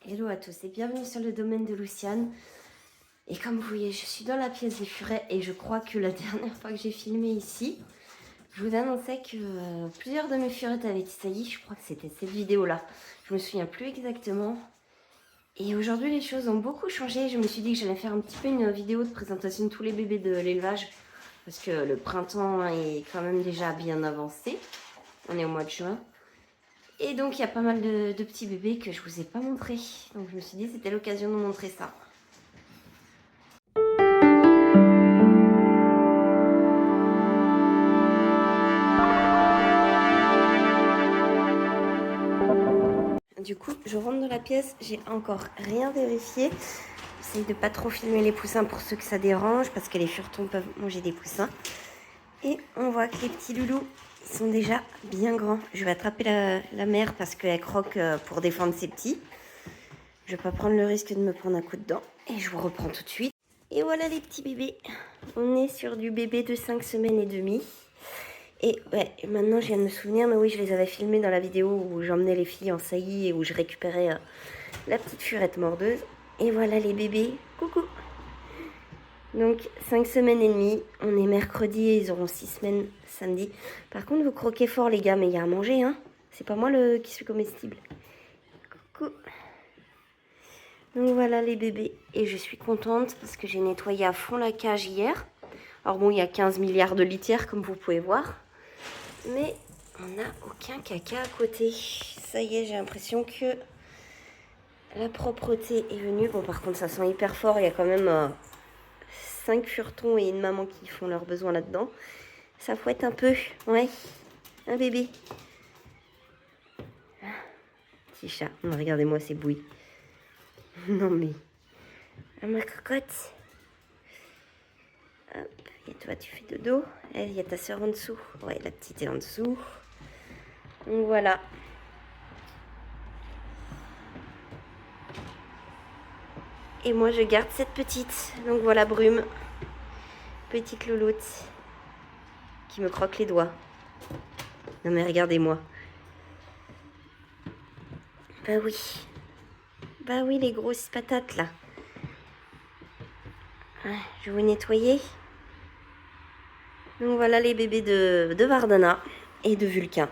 Hello à tous et bienvenue sur le domaine de Luciane. Et comme vous voyez, je suis dans la pièce des furets et je crois que la dernière fois que j'ai filmé ici, je vous annonçais que plusieurs de mes furettes avaient sailli. Je crois que c'était cette vidéo-là. Je me souviens plus exactement. Et aujourd'hui, les choses ont beaucoup changé. Je me suis dit que j'allais faire un petit peu une vidéo de présentation de tous les bébés de l'élevage. Parce que le printemps est quand même déjà bien avancé. On est au mois de juin. Et donc, il y a pas mal de petits bébés que je vous ai pas montrés. Donc, je me suis dit que c'était l'occasion de vous montrer ça. Du coup, je rentre dans la pièce, j'ai encore rien vérifié. J'essaye de pas trop filmer les poussins pour ceux que ça dérange, parce que les furetons peuvent manger des poussins. Et on voit que les petits loulous, ils sont déjà bien grands. Je vais attraper la mère parce qu'elle croque pour défendre ses petits. Je vais pas prendre le risque de me prendre un coup de dent. Et je vous reprends tout de suite. Et voilà les petits bébés. On est sur du bébé de 5 semaines et demie. Et ouais, maintenant je viens de me souvenir, mais oui, je les avais filmés dans la vidéo où j'emmenais les filles en saillie et où je récupérais la petite furette mordeuse. Et voilà les bébés. Coucou! Donc 5 semaines et demie, on est mercredi et ils auront 6 semaines samedi. Par contre, vous croquez fort les gars, mais il y a à manger, hein. C'est pas moi qui suis comestible. Coucou! Donc voilà les bébés. Et je suis contente parce que j'ai nettoyé à fond la cage hier. Alors bon, il y a 15 milliards de litières comme vous pouvez voir. Mais on n'a aucun caca à côté. Ça y est, j'ai l'impression que la propreté est venue. Bon, par contre, ça sent hyper fort. Il y a quand même 5 furetons et une maman qui font leurs besoins là-dedans. Ça fouette un peu. Ouais, un bébé. Petit chat. Regardez-moi ces bouilles. Non mais... Ah, ma cocotte. Hop. Et toi, tu fais dodo. Il y a ta soeur en dessous. Ouais, la petite est en dessous. Donc voilà. Et moi, je garde cette petite. Donc voilà, Brume. Petite louloute. Qui me croque les doigts. Non mais regardez-moi. Bah oui. Bah oui, les grosses patates, là. Ouais, je vais vous nettoyer. Donc voilà les bébés de Vardana et de Vulcain.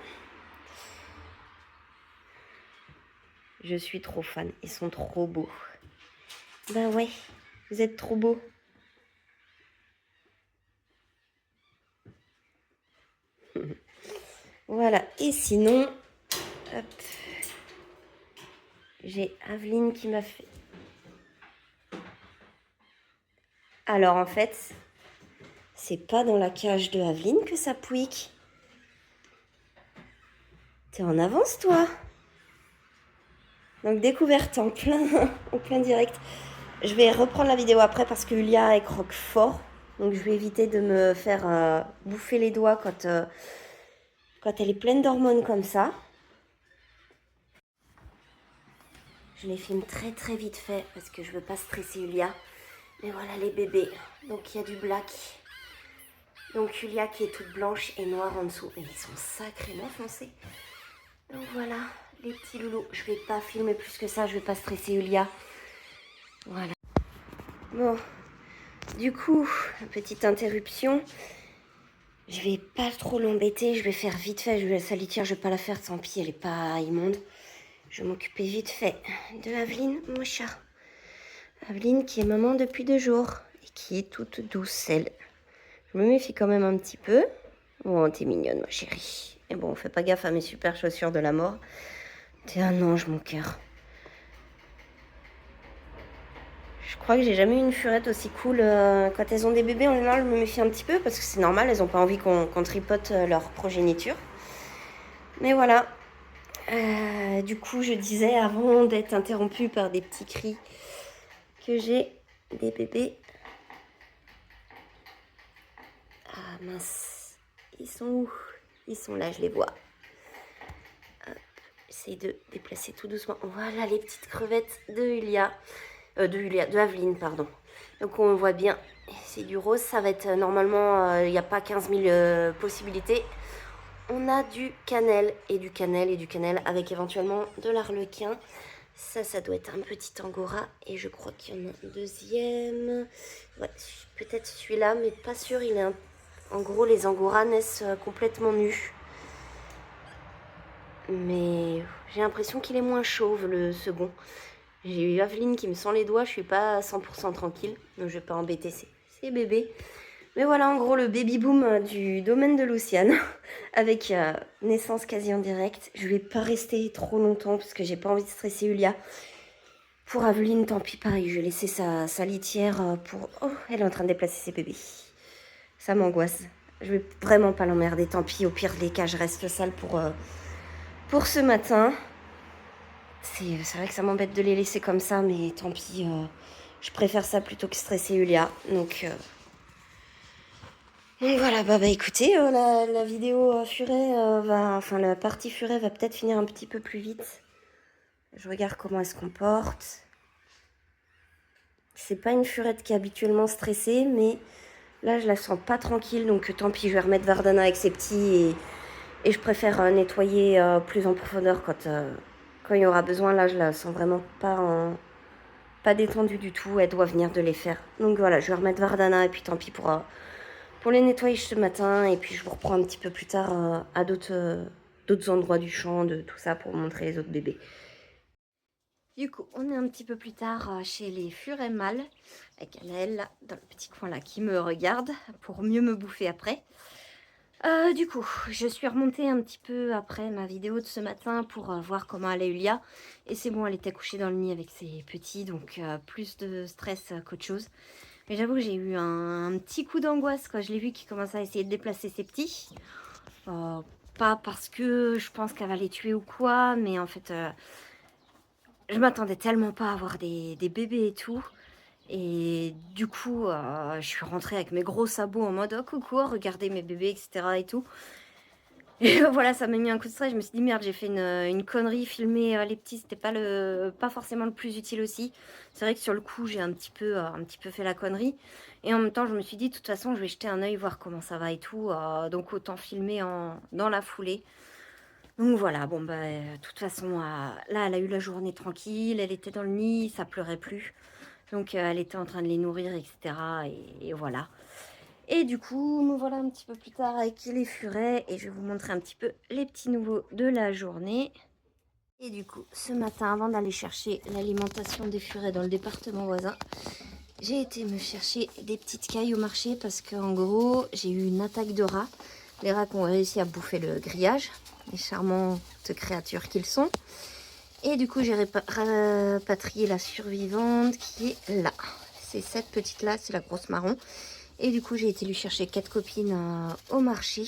Je suis trop fan. Ils sont trop beaux. Bah ouais, vous êtes trop beaux. Voilà. Et sinon, hop, j'ai Aveline qui m'a fait... Alors en fait, c'est pas dans la cage de Aveline que ça pouique. T'es en avance, toi. Donc découverte en plein direct. Je vais reprendre la vidéo après parce que Yulia, elle croque fort. Donc je vais éviter de me faire bouffer les doigts quand elle est pleine d'hormones comme ça. Je les filme très vite fait parce que je veux pas stresser Yulia. Mais voilà les bébés. Donc il y a du black. Donc Yulia qui est toute blanche et noire en dessous. Et ils sont sacrément foncés. Donc voilà les petits loulous. Je vais pas filmer plus que ça. Je vais pas stresser Yulia. Voilà. Bon. Du coup, petite interruption. Je vais pas trop l'embêter. Je vais faire vite fait. Sa litière, je vais pas la faire. Tant pis, elle est pas immonde. Je vais m'occuper vite fait de Aveline, mon chat. Aveline qui est maman depuis 2 jours et qui est toute douce, elle. Je me méfie quand même un petit peu. Oh, t'es mignonne, ma chérie. Et bon, fais pas gaffe à mes super chaussures de la mort. T'es un ange, mon cœur. Je crois que j'ai jamais eu une furette aussi cool. Quand elles ont des bébés, en général, je me méfie un petit peu parce que c'est normal, elles ont pas envie qu'on tripote leur progéniture. Mais voilà. Du coup, je disais avant d'être interrompue par des petits cris que j'ai des bébés. Ah mince, ils sont où? Ils sont là, je les vois. J'essaie de déplacer tout doucement. Voilà les petites crevettes de Aveline, pardon. Donc on voit bien, c'est du rose, ça va être normalement, il n'y a pas 15 000 possibilités. On a du cannelle et du cannelle et du cannelle avec éventuellement de l'arlequin. Ça doit être un petit angora. Et je crois qu'il y en a un deuxième. Ouais, peut-être celui-là, mais pas sûr. Il est en gros, les angoras naissent complètement nus. Mais j'ai l'impression qu'il est moins chauve, le second. J'ai eu Aveline qui me sent les doigts. Je suis pas à 100% tranquille. Donc je vais pas embêter ces bébés. Mais voilà, en gros, le baby boom du domaine de Luciane, avec naissance quasi en direct. Je vais pas rester trop longtemps parce que j'ai pas envie de stresser Yulia. Pour Aveline, tant pis, pareil, je vais laisser sa litière pour... Oh, elle est en train de déplacer ses bébés. Ça m'angoisse. Je vais vraiment pas l'emmerder, tant pis. Au pire des cas, je reste sale pour ce matin. C'est vrai que ça m'embête de les laisser comme ça, mais tant pis. Je préfère ça plutôt que stresser Yulia. Donc voilà, bah écoutez, la vidéo furet enfin la partie furet va peut-être finir un petit peu plus vite. Je regarde comment elle se comporte. C'est pas une furette qui est habituellement stressée, mais là je la sens pas tranquille, donc tant pis, je vais remettre Vardana avec ses petits et je préfère nettoyer plus en profondeur quand il y aura besoin. Là je la sens vraiment pas détendue du tout, elle doit venir de les faire. Donc voilà, je vais remettre Vardana et puis tant pis pour les nettoyer ce matin, et puis je vous reprends un petit peu plus tard à d'autres endroits du champ, de tout ça, pour vous montrer les autres bébés. Du coup, on est un petit peu plus tard chez les furets mâles, avec Anaël là, dans le petit coin là, qui me regarde pour mieux me bouffer après. Du coup, je suis remontée un petit peu après ma vidéo de ce matin pour voir comment allait Yulia. Et c'est bon, elle était couchée dans le nid avec ses petits, donc plus de stress qu'autre chose. Mais j'avoue que j'ai eu un petit coup d'angoisse quand je l'ai vu qui commençait à essayer de déplacer ses petits. Pas parce que je pense qu'elle va les tuer ou quoi, mais en fait, je m'attendais tellement pas à avoir des bébés et tout. Et du coup, je suis rentrée avec mes gros sabots en mode « Oh coucou, regardez mes bébés, etc. » et tout. Et voilà, ça m'a mis un coup de stress. Je me suis dit merde, j'ai fait une connerie, filmer les petits, c'était pas forcément le plus utile aussi. C'est vrai que sur le coup, j'ai un petit peu fait la connerie. Et en même temps, je me suis dit, de toute façon, je vais jeter un œil, voir comment ça va et tout. Donc autant filmer dans la foulée. Donc voilà, bon bah, de toute façon, là, elle a eu la journée tranquille, elle était dans le nid, ça pleurait plus. Donc elle était en train de les nourrir, etc. Et voilà. Et du coup, nous voilà un petit peu plus tard avec les furets et je vais vous montrer un petit peu les petits nouveaux de la journée. Et du coup, ce matin, avant d'aller chercher l'alimentation des furets dans le département voisin, j'ai été me chercher des petites cailles au marché parce qu'en gros, j'ai eu une attaque de rats. Les rats qui ont réussi à bouffer le grillage, les charmantes créatures qu'ils sont. Et du coup, j'ai rapatrié la survivante qui est là. C'est cette petite-là, c'est la grosse marron. Et du coup, j'ai été lui chercher 4 copines au marché.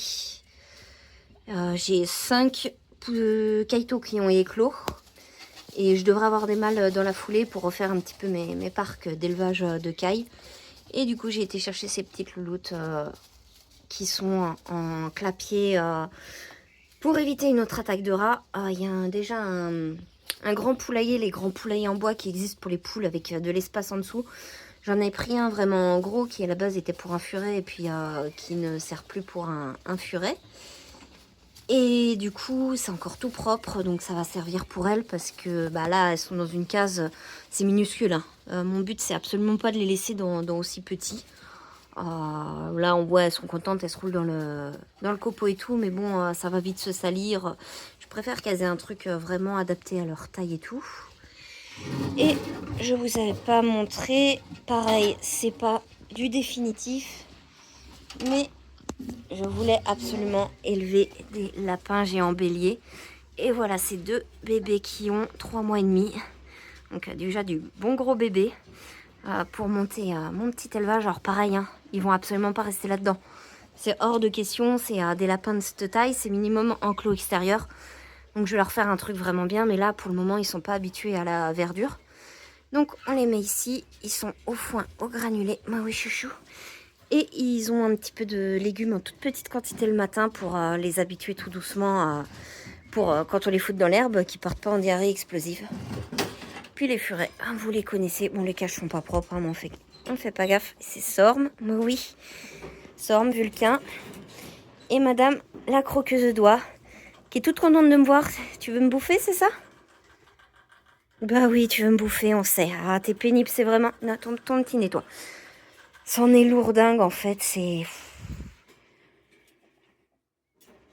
J'ai 5 kaitos qui ont éclos. Et je devrais avoir des mâles dans la foulée pour refaire un petit peu mes parcs d'élevage de cailles. Et du coup, j'ai été chercher ces petites louloutes qui sont en clapier pour éviter une autre attaque de rats. Il y a déjà un grand poulailler, les grands poulaillers en bois qui existent pour les poules avec de l'espace en dessous. J'en ai pris un vraiment gros qui à la base était pour un furet et puis qui ne sert plus pour un furet. Et du coup, c'est encore tout propre, donc ça va servir pour elles parce que bah, là, elles sont dans une case, c'est minuscule. Hein. Mon but, c'est absolument pas de les laisser dans aussi petit. Là, on voit, elles sont contentes, elles se roulent dans le copeau et tout, mais bon, ça va vite se salir. Je préfère qu'elles aient un truc vraiment adapté à leur taille et tout. Et je vous avais pas montré, pareil, c'est pas du définitif, mais je voulais absolument élever des lapins géants béliers. Et voilà, ces 2 bébés qui ont 3 mois et demi. Donc déjà du bon gros bébé pour monter mon petit élevage. Alors pareil, hein, ils vont absolument pas rester là-dedans. C'est hors de question, c'est des lapins de cette taille, c'est minimum enclos extérieur. Donc je vais leur faire un truc vraiment bien, mais là pour le moment ils sont pas habitués à la verdure. Donc on les met ici, ils sont au foin, au granulé, bah oui chouchou. Et ils ont un petit peu de légumes en toute petite quantité le matin pour les habituer tout doucement pour quand on les fout dans l'herbe, qu'ils partent pas en diarrhée explosive. Puis les furets, vous les connaissez, bon les cages sont pas propres, hein, mais on fait pas gaffe. C'est Sorme, bah oui, Sorme, Vulcain, et Madame la croqueuse de doigts, qui est toute contente de me voir. Tu veux me bouffer, c'est ça? Bah oui, tu veux me bouffer, on sait. Ah, t'es pénible, c'est vraiment... Non, ton petit nez, toi. C'en est lourdingue, en fait, c'est...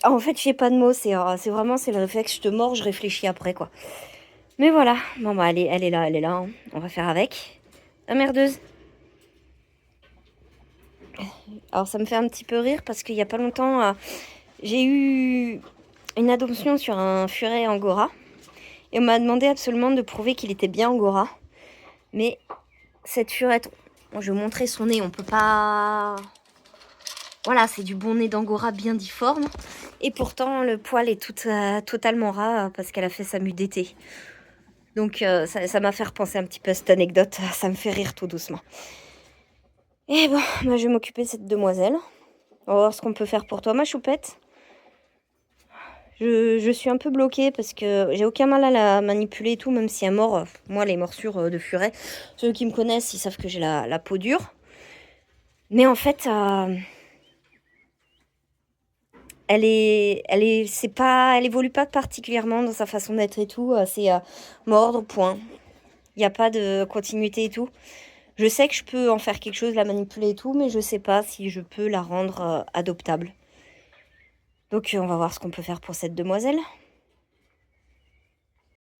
Ah, en fait, j'ai pas de mots, c'est vraiment, c'est le réflexe, je te mords, je réfléchis après, quoi. Mais voilà, bon bah elle est là, hein. On va faire avec. La merdeuse. Alors ça me fait un petit peu rire parce qu'il y a pas longtemps, j'ai eu une adoption sur un furet angora. Et on m'a demandé absolument de prouver qu'il était bien angora. Mais cette furette, bon, je vais vous montrer son nez, on peut pas... Voilà, c'est du bon nez d'angora bien difforme. Et pourtant, le poil est totalement ras parce qu'elle a fait sa mue d'été. Donc ça m'a fait repenser un petit peu à cette anecdote. Ça me fait rire tout doucement. Et bon, bah, je vais m'occuper de cette demoiselle. On va voir ce qu'on peut faire pour toi, ma choupette. Je suis un peu bloquée parce que j'ai aucun mal à la manipuler et tout, même si elle mord. Moi, les morsures de furet, ceux qui me connaissent, ils savent que j'ai la peau dure. Mais en fait, elle évolue pas particulièrement dans sa façon d'être et tout. C'est mordre, point. Il n'y a pas de continuité et tout. Je sais que je peux en faire quelque chose, la manipuler et tout, mais je sais pas si je peux la rendre adoptable. Donc on va voir ce qu'on peut faire pour cette demoiselle.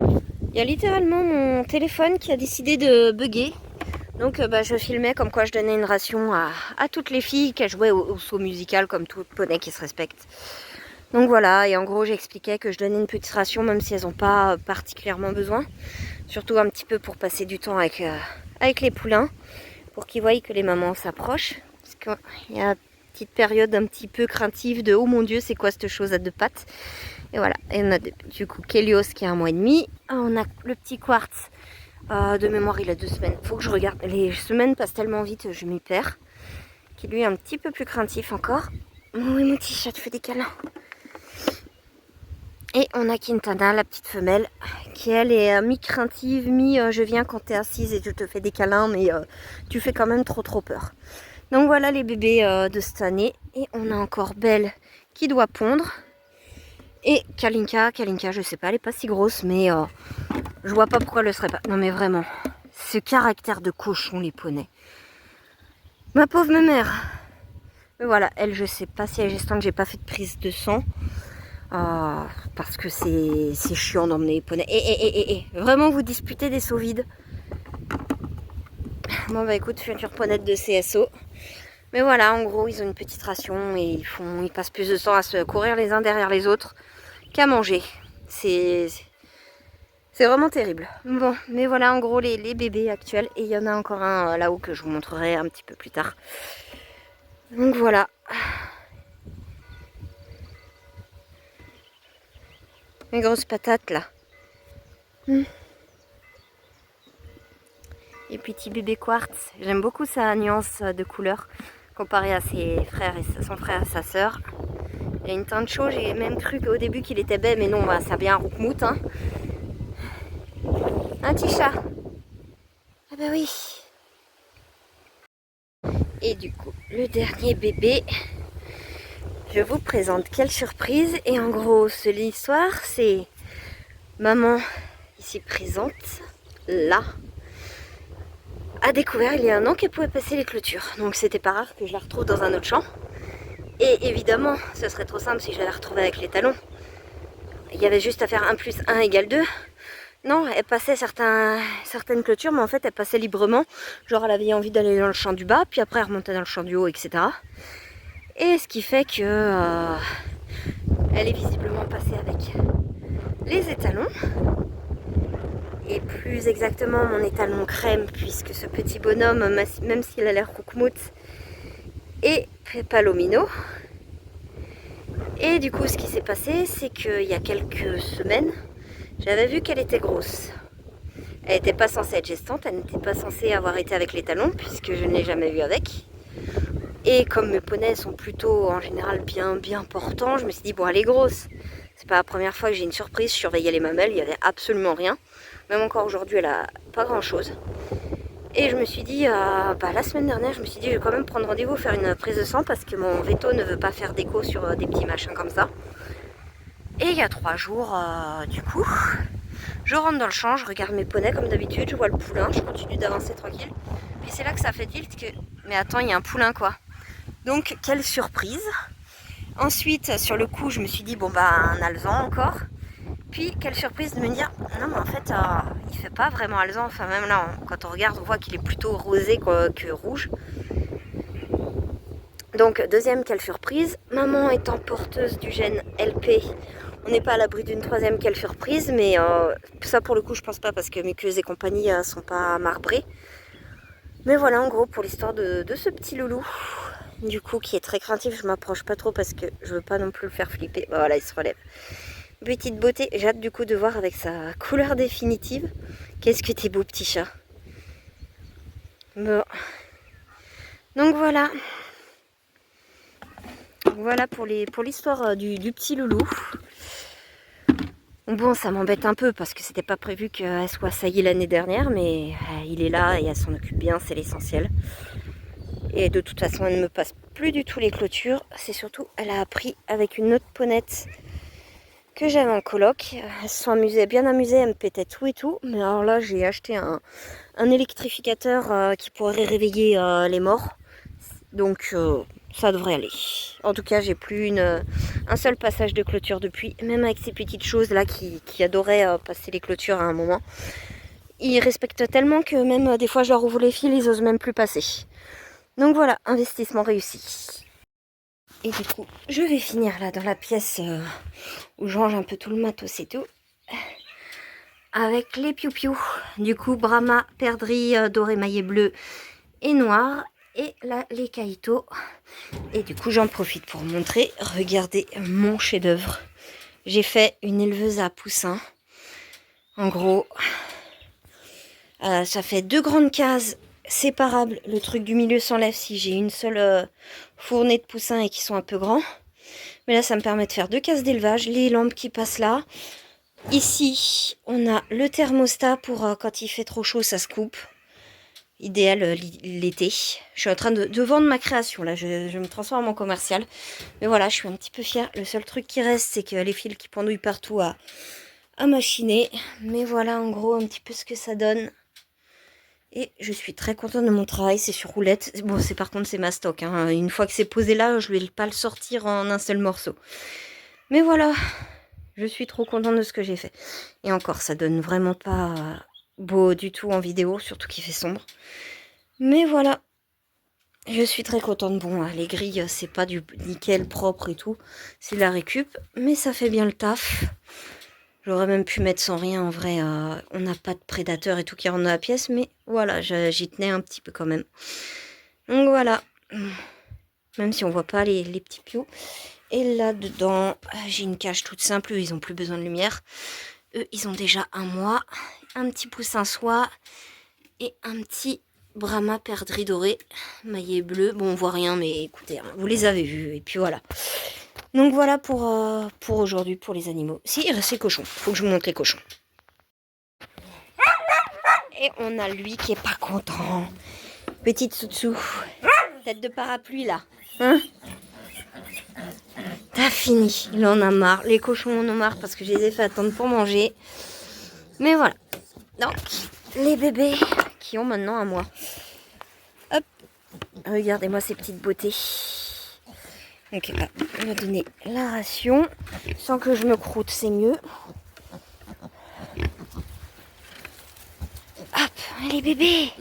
Il y a littéralement mon téléphone qui a décidé de bugger. Donc je filmais comme quoi je donnais une ration à toutes les filles qui jouaient au saut musical comme tout poney qui se respecte. Donc voilà, et en gros j'expliquais que je donnais une petite ration même si elles n'ont pas particulièrement besoin. Surtout un petit peu pour passer du temps avec les poulains, pour qu'ils voient que les mamans s'approchent. Parce qu'il y a une petite période un petit peu craintive de « Oh mon Dieu, c'est quoi cette chose à deux pattes ?» Et voilà, et on a du coup Kélios qui a 1 mois et demi. On a le petit Quartz, de mémoire il a 2 semaines. Faut que je regarde, les semaines passent tellement vite, je m'y perds. Qui lui est un petit peu plus craintif encore. Oui mon petit chat, te fais des câlins. Et on a Quintana, la petite femelle, qui elle est mi-craintive, je viens quand t'es assise et je te fais des câlins, mais tu fais quand même trop peur. Donc voilà les bébés de cette année. Et on a encore Belle qui doit pondre. Et Kalinka, je sais pas, elle est pas si grosse, mais je vois pas pourquoi elle le serait pas. Non mais vraiment, ce caractère de cochon, les poneys. Ma pauvre mère. Mais voilà, elle, je sais pas si elle est gestante, j'ai pas fait de prise de sang. Parce que c'est chiant d'emmener les poneys. Vraiment vous disputez des seaux vides. Bon bah écoute, future ponette de CSO. Mais voilà, en gros, ils ont une petite ration et ils passent plus de temps à se courir les uns derrière les autres qu'à manger. C'est vraiment terrible. Bon, mais voilà en gros les bébés actuels. Et il y en a encore un là-haut que je vous montrerai un petit peu plus tard. Donc voilà. Mes grosses patates là. Et petit bébé Quartz. J'aime beaucoup sa nuance de couleur comparé à son frère et sa sœur. Il a une teinte chaude, j'ai même cru qu'au début qu'il était bête, mais non, bah, ça a bien un roukmout. Hein. Un petit chat. Ah bah oui. Et du coup, le dernier bébé, je vous présente quelle surprise. Et en gros, l'histoire, c'est maman ici présente, là, a découvert il y a 1 an qu'elle pouvait passer les clôtures. Donc c'était pas rare que je la retrouve dans un autre champ. Et évidemment, ce serait trop simple si je la retrouvais avec les talons. Il y avait juste à faire 1 + 1 = 2. Non, elle passait certaines clôtures, mais en fait, elle passait librement. Genre, elle avait envie d'aller dans le champ du bas, puis après, elle remontait dans le champ du haut, etc. Et ce qui fait que elle est visiblement passée avec les étalons. Et plus exactement, mon étalon crème, puisque ce petit bonhomme, même s'il a l'air roukmout, est palomino. Et du coup, ce qui s'est passé, c'est qu'il y a quelques semaines, j'avais vu qu'elle était grosse. Elle n'était pas censée être gestante, elle n'était pas censée avoir été avec les talons, puisque je ne l'ai jamais vue avec. Et comme mes poneys sont plutôt en général bien portants, je me suis dit, bon, elle est grosse. C'est pas la première fois que j'ai une surprise, je surveillais les mamelles, il n'y avait absolument rien. Même encore aujourd'hui, elle a pas grand chose. Et je me suis dit, la semaine dernière, je me suis dit, je vais quand même prendre rendez-vous, faire une prise de sang, parce que mon veto ne veut pas faire d'écho sur des petits machins comme ça. Et il y a 3 jours, du coup, Je rentre dans le champ, je regarde mes poneys comme d'habitude, je vois le poulain, je continue d'avancer tranquille. Puis c'est là que ça fait tilt que... Mais attends, il y a un poulain quoi. Donc quelle surprise. Ensuite, sur le coup, je me suis dit, bon bah un alezan encore. Puis quelle surprise de me dire, non mais en fait, il fait pas vraiment alezan. Enfin même là, quand on regarde, on voit qu'il est plutôt rosé que rouge. Donc deuxième, quelle surprise. Maman étant porteuse du gène LP, on n'est pas à l'abri d'une troisième, quelle surprise. Mais ça pour le coup, je pense pas parce que muqueuses et compagnie sont pas marbrées. Mais voilà en gros pour l'histoire de ce petit loulou. Du coup qui est très craintif, je m'approche pas trop parce que je veux pas non plus le faire flipper. Bah, voilà, il se relève. Petite beauté, j'ai hâte du coup de voir avec sa couleur définitive. Qu'est-ce que t'es beau petit chat. Bon. Donc voilà. Voilà pour l'histoire du petit loulou. Bon, ça m'embête un peu parce que c'était pas prévu qu'elle soit saillie l'année dernière, mais il est là et elle s'en occupe bien, c'est l'essentiel. Et de toute façon, elle ne me passe plus du tout les clôtures. C'est surtout, elle a appris avec une autre ponette que j'avais en coloc. Elles se sont bien amusées, elles me pétaient tout et tout. Mais alors là, j'ai acheté un électrificateur qui pourrait réveiller les morts. Donc ça devrait aller. En tout cas, j'ai plus un seul passage de clôture depuis. Même avec ces petites choses là qui adoraient passer les clôtures à un moment. Ils respectent tellement que même des fois je leur ouvre les fils, ils osent même plus passer. Donc voilà, investissement réussi. Et du coup, je vais finir là dans la pièce où je range un peu tout le matos et tout. Avec les piou-piou. Du coup, Brahma, perdrix, doré, maillet bleu et noir. Et là, les caïtos. Et du coup, j'en profite pour montrer. Regardez mon chef-d'œuvre. J'ai fait une éleveuse à poussins. En gros, ça fait 2 grandes cases séparables. Le truc du milieu s'enlève si j'ai une seule fournée de poussins et qui sont un peu grands. Mais là, ça me permet de faire 2 cases d'élevage. Les lampes qui passent là. Ici, on a le thermostat pour quand il fait trop chaud, ça se coupe. Idéal l'été. Je suis en train de vendre ma création. Là, je me transforme en commercial. Mais voilà, je suis un petit peu fière. Le seul truc qui reste, c'est que les fils qui pendouillent partout à machiner. Mais voilà, en gros, un petit peu ce que ça donne. Et je suis très contente de mon travail. C'est sur roulette. Bon, par contre, c'est ma stock. Hein. Une fois que c'est posé là, je vais pas le sortir en un seul morceau. Mais voilà, je suis trop contente de ce que j'ai fait. Et encore, ça donne vraiment pas beau du tout en vidéo, surtout qu'il fait sombre. Mais voilà, je suis très contente. Bon, les grilles, c'est pas du nickel propre et tout. C'est de la récup, mais ça fait bien le taf. J'aurais même pu mettre sans rien, en vrai. On n'a pas de prédateurs et tout qui rentrent dans la pièce, mais voilà, j'y tenais un petit peu quand même. Donc voilà, même si on voit pas les petits pious. Et là-dedans, j'ai une cage toute simple, ils n'ont plus besoin de lumière. Eux, ils ont déjà 1 mois, un petit poussin soie et un petit Brahma perdrix doré, maillet bleu. Bon, on voit rien, mais écoutez, hein, vous les avez vus. Et puis voilà. Donc voilà pour aujourd'hui, pour les animaux. Si, il reste les cochons. Faut que je vous montre les cochons. Et on a lui qui est pas content. Petite Soutsou. Tête de parapluie, là. Hein? T'as fini. Il en a marre. Les cochons en ont marre parce que je les ai fait attendre pour manger. Mais voilà. Donc, les bébés qui ont maintenant 1 mois. Hop. Regardez-moi ces petites beautés. Donc là, on va donner la ration. Sans que je me croûte, c'est mieux. Hop, les bébés.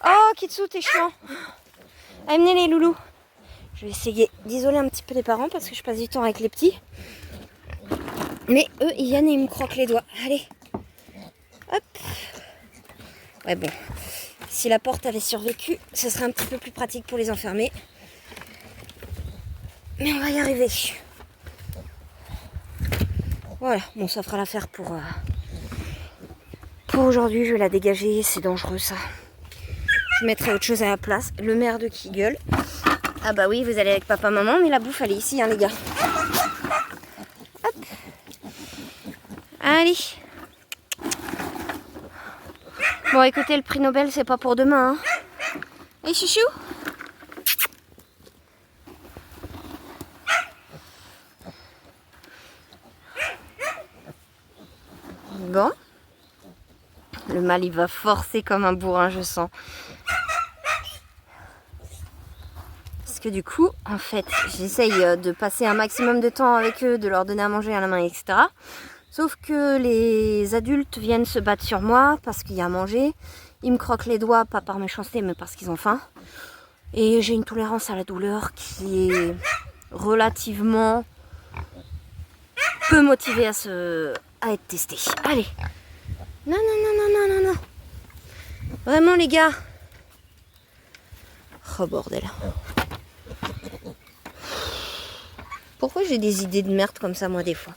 Oh, Kitsu, t'es chiant. Amenez les loulous. Je vais essayer d'isoler un petit peu les parents parce que je passe du temps avec les petits. Mais eux, ils viennent et ils me croquent les doigts. Allez. Hop. Ouais, bon. Si la porte avait survécu, ce serait un petit peu plus pratique pour les enfermer. Mais on va y arriver. Voilà. Bon, ça fera l'affaire pour aujourd'hui. Je vais la dégager. C'est dangereux, ça. Je mettrai autre chose à la place. Le merde qui gueule. Ah bah oui, vous allez avec papa, maman, mais la bouffe, elle est ici, hein, les gars. Hop. Allez. Bon, écoutez, le prix Nobel, c'est pas pour demain. Hein. Et chouchou. Bon. Le mâle, il va forcer comme un bourrin, je sens. Parce que du coup, en fait, j'essaye de passer un maximum de temps avec eux, de leur donner à manger à la main, etc. Sauf que les adultes viennent se battre sur moi parce qu'il y a à manger. Ils me croquent les doigts, pas par méchanceté, mais parce qu'ils ont faim. Et j'ai une tolérance à la douleur qui est relativement peu motivée à être testée. Allez. Non, non, non, non, non, non, non. Vraiment, les gars. Oh, bordel. Pourquoi j'ai des idées de merde comme ça, moi, des fois?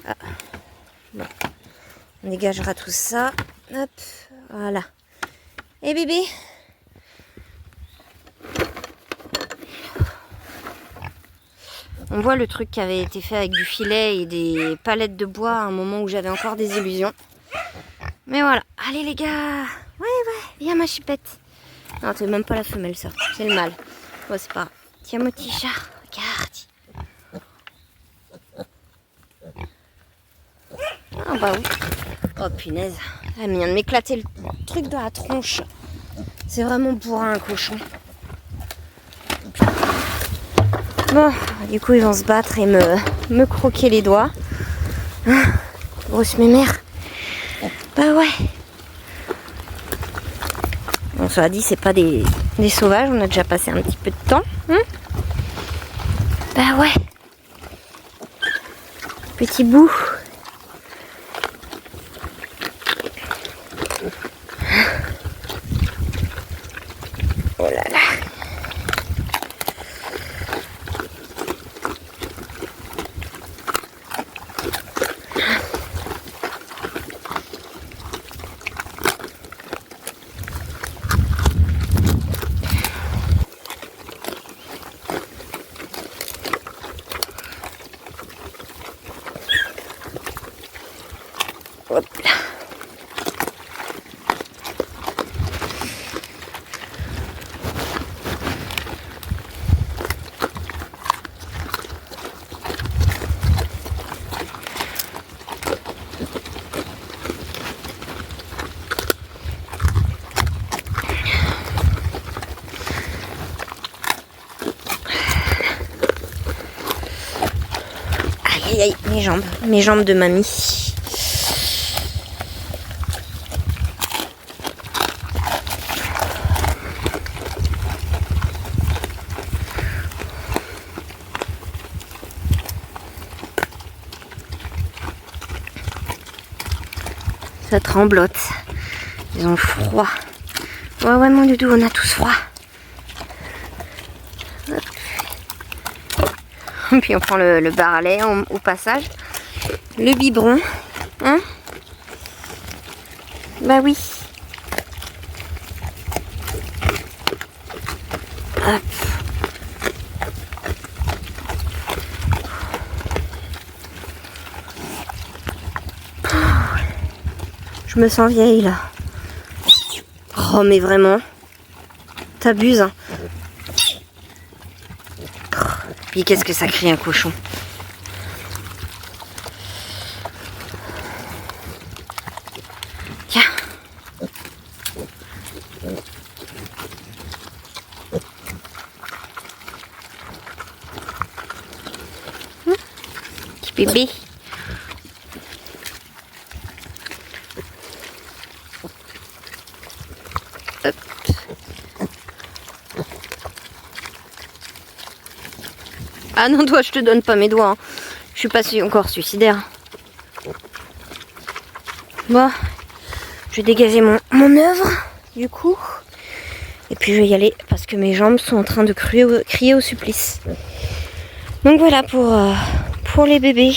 Ah. Bon. On dégagera tout ça. Hop. Voilà. Et bébé? On voit le truc qui avait été fait avec du filet et des palettes de bois à un moment où j'avais encore des illusions. Mais voilà. Allez les gars. Ouais, viens ma chipette. Non, c'est même pas la femelle ça. C'est le mâle. Bon, c'est pas grave. Tiens mon petit chat. Regarde. Ah bah oui. Oh punaise. Elle vient de m'éclater le truc dans la tronche. C'est vraiment bourrin un cochon. Bon, du coup ils vont se battre et me croquer les doigts. Grosse mémère. Bah ouais. Bon, cela dit, c'est pas des sauvages, on a déjà passé un petit peu de temps. Bah ouais. Petit bout. Oh là là. Hop là. Aïe aïe aïe, mes jambes de mamie. Ça tremblote. Ils ont froid. Ouais, mon doudou, on a tous froid. Hop. Puis on prend le bar à lait au passage. Le biberon. Hein? Bah oui. Hop. Je me sens vieille là. Oh mais vraiment, t'abuses hein. Puis qu'est-ce que ça crie un cochon. Tiens. Petit bébé. Hop. Ah non, toi, je te donne pas mes doigts. Hein. Je suis pas encore suicidaire. Bon, je vais dégager mon œuvre, du coup. Et puis je vais y aller parce que mes jambes sont en train de crier au supplice. Donc voilà pour les bébés.